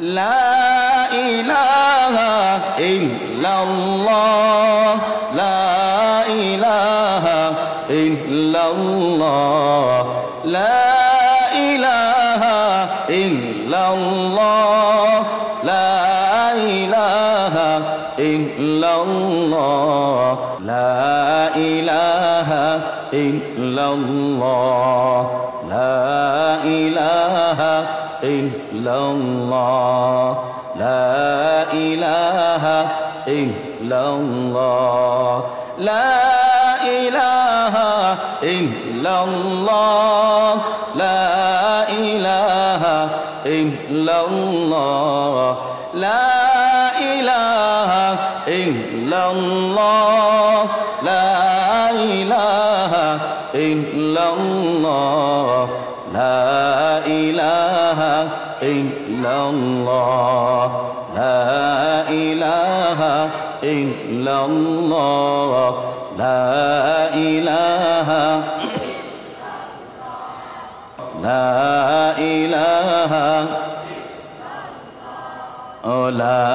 লা ইলাহা ইল্লাল্লাহ লা ইলাহা ইল্লাল্লাহ লা ইলাহা ইল্লাল্লাহ লা ইলাহা ইল্লাল্লাহ লা ইলাহা ইল্লাল্লাহ লা ইলাহা ইল্লাল্লাহ লা ইলাহা ইল্লাল্লাহ লা ইলাহা ইল্লাল্লাহ লা ইলাহা ইল্লাল্লাহ লা ইলাহা ইল্লাল্লাহ লা ইলাহা ইল্লাল্লাহ লা ইলাহা ইল্লাল্লাহ লা ইলাহা ইল্লাল্লাহ লা ইলাহা লা ইলাহা লা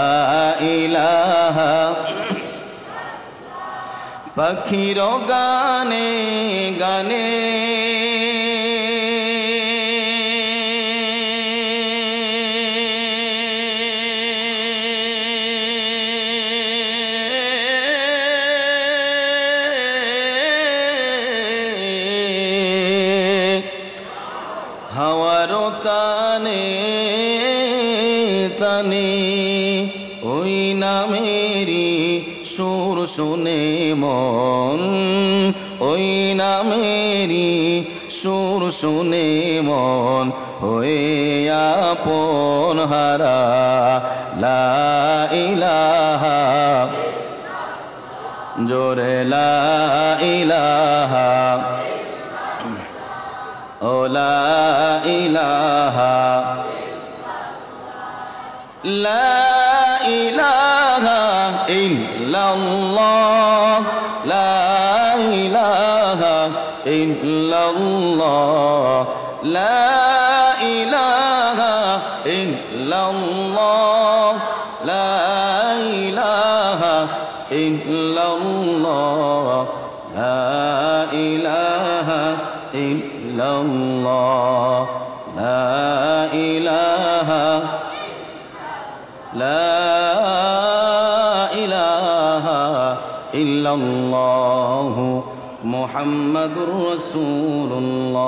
ইলাহা পাখির গানে গানে হাওয়ারো তানে তানে ওই নামেরি সুর শুনে মন ওই নামেরি সুর শুনে মন হয়ে আপন হারা লা ইলাহা জোরে লা ইলাহা ও লা ইলাহা লা ইলাহা ইল্লাল্লাহ লা ইলাহা ইল্লাল্লাহ লা ইলাহা ইল্লাল্লাহ লা ইলাহা ইল্লাল্লাহ লা ইলাহা ইল্লাল্লাহ লা ইলাহা লা ইলাহা ইল্লাল্লাহ মুহাম্মাদুর রাসূলুল্লাহ।